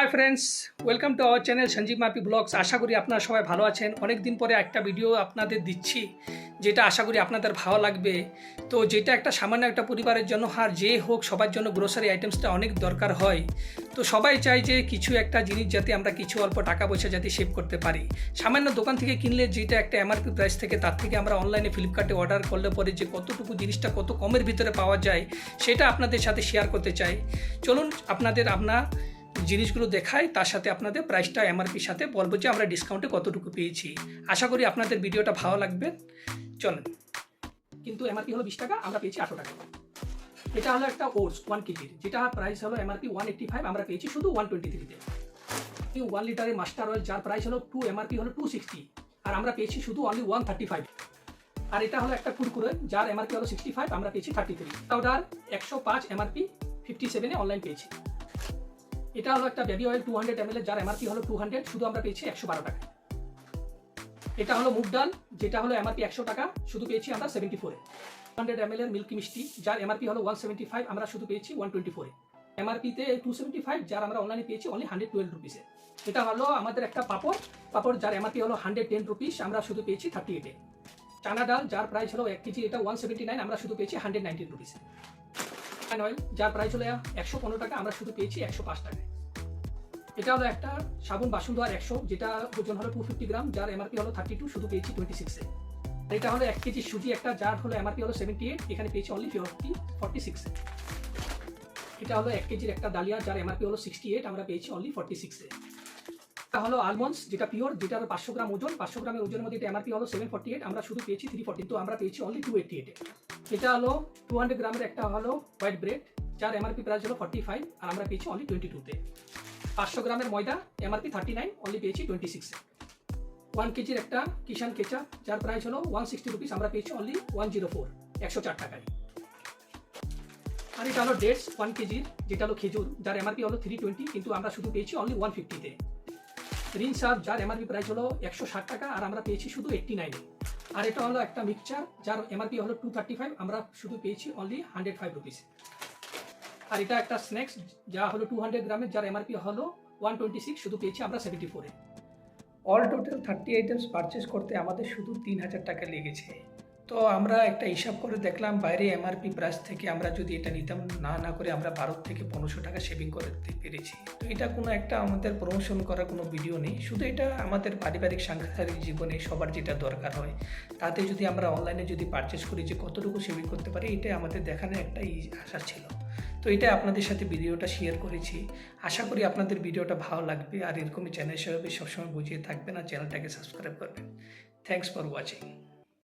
High friends, welcome to our channel Sanjib Mapi blogs. আশা করি আপনারা সবাই ভালো আছেন। অনেক দিন পরে একটা ভিডিও আপনাদের দিচ্ছি, যেটা আশা করি আপনাদের ভালো লাগবে। তো যেটা একটা সামান্য একটা পরিবারের জন্য আর যে হোক সবার জন্য গ্রোসারি আইটেমসটা অনেক দরকার হয়। তো সবাই চায় যে কিছু একটা জিনিস যাতে আমরা কিছু অল্প টাকা পয়সা যাতে সেভ করতে পারি। সামান্য দোকান থেকে কিনলে যেটা একটা এমআরপি প্রাইস থেকে, তার থেকে আমরা অনলাইনে ফ্লিপকার্টে অর্ডার করলে পরে যে কতটুকু জিনিসটা কত কমের ভিতরে পাওয়া যায় সেটা আপনাদের সাথে শেয়ার করতে চাই। চলুন আপনাদের জিনিসগুলো দেখাই, তার সাথে আপনাদের প্রাইসটা এমআরপির সাথে বলবো যে আমরা ডিসকাউন্টে কতটুকু পেয়েছি। আশা করি আপনাদের ভিডিওটা ভালো লাগবে। চলুন। কিন্তু এমআরপি হলো 20 টাকা, আমরা পেয়েছি 8 টাকা। এটা হলো একটা ওটস 1 কেজির, যেটা প্রাইস হলো এমআরপি 185, আমরা পেয়েছি শুধু 123-তে। 1 লিটারের মাস্টার অয়েল, যার প্রাইস হলো এমআরপি হলো 260, আর আমরা পেয়েছি শুধু অনলি 135। আর এটা হলো একটা কুরকুরে, যার এমআরপি হলো 65, আমরা পেয়েছি 33। পাউডার 105 এমআরপি 57-এ অনলাইন পেয়েছি। এটা হলো একটা বেবি অয়েল 200 ml, যার এমআরপি হলো 200, শুধু আমরা পেয়েছি 112 টাকা। এটা হলো মুগ ডাল, যেটা হলো এমআরপি 100 টাকা, শুধু পেয়েছি আমরা 74-এ। 100 ml এর মিল্কি মিষ্টি, যার এমআরপি হলো 175, আমরা শুধু পেয়েছি 124-এ। এমআরপিতে 275, যার আমরা অনলাইনে পেয়েছি অনলি 112 রুপিসে। এটা হলো আমাদের একটা পাপড়, যার এমআরপি হলো 110 রুপিস, আমরা শুধু পেয়েছি 38-এ। চানা ডাল, যার প্রাইস হলো 1 কেজি, এটা 179, আমরা শুধু পেয়েছি 119 রুপিসে। অয়েল, যার প্রাইস হলো 115 টাকা, আমরা শুধু পেয়েছি 105 টাকায়। এটা হলো একটা সাবুন বাসুন্ধরা 100, যেটা ওজন হলো 250 গ্রাম, যার এমআরপি হলো 32, শুধু পেয়েছি 26-এ। এটা হলো 1 কেজি সুজি একটা, যার হলো এমআরপি হলো 78, এখানে পেয়েছি অনলি 46-এ। এটা হলো 1 কেজির একটা ডালিয়া, যার এমআরপি হলো 68, আমরা পেয়েছি অনলি 46-এ। এটা হলো আলমন্ডস, যেটা পিওর, যেটা 500 গ্রাম ওজন, 500 গ্রামের ওজনের মধ্যে এটা এমআরপি হলো 748, আমরা শুধু পেয়েছি 340, তো আমরা পেয়েছি অনলি 288-এ। এটা হলো 200 গ্রামের একটা হলো হোয়াইট ব্রেড, যার এমআরপি প্রাইস হলো 45, আর আমরা পেয়েছি অনলি 22-তে। 500 গ্রামের ময়দা এমআরপি 39, অনলি পেয়েছি 26-এ। 1 কেজির একটা কিষান কেচাপ, যার প্রাইস হলো 160 রুপিস, আমরা পেয়েছি অনলি 104, 104 টাকায়। আর এটা হলো ডেটস 1 কেজির, যেটা হলো খেজুর, যার এমআরপি হলো 320, কিন্তু আমরা শুধু পেয়েছি অনলি 150-তে। রিন সার্ফ, যার এমআরপি প্রাইস হলো 160 টাকা, আর আমরা পেয়েছি শুধু 89-এ। আর এটা হলো একটা মিক্সচার, যার এমআরপি হলো 235, আমরা শুধু পেয়েছি অনলি 105 রুপিস। আর এটা একটা স্ন্যাক্স, যা হলো 200 গ্রামের, যার এমআরপি হলো 126, শুধু পেয়েছি আমরা 74-এ। অল টোটাল 30 আইটেমস পারচেস করতে আমাদের শুধু 3000 টাকা লেগেছে। তো আমরা একটা হিসাব করে দেখলাম, বাইরে এমআরপি প্রাইস থেকে আমরা যদি এটা নিতাম না করে আমরা 12 থেকে 1500 টাকা সেভিং করতে পেরেছি। তো এটা কোনো একটা আমাদের প্রমোশন করার কোনো ভিডিও নেই, শুধু এটা আমাদের পারিবারিক সাংসারিক জীবনে সবার যেটা দরকার হয়, তাতে যদি আমরা অনলাইনে যদি পারচেস করি যে কতটুকু সেভিং করতে পারি, এটাই আমাদের দেখানোর একটা আশা ছিল। তো এটা আপনাদের সাথে ভিডিওটা শেয়ার করেছি। আশা করি আপনাদের ভিডিওটা ভালো লাগবে, আর এরকমই চ্যানেল হিসেবে সবসময় বুঝিয়ে থাকবেন, আর চ্যানেলটাকে সাবস্ক্রাইব করবেন। Thanks for watching.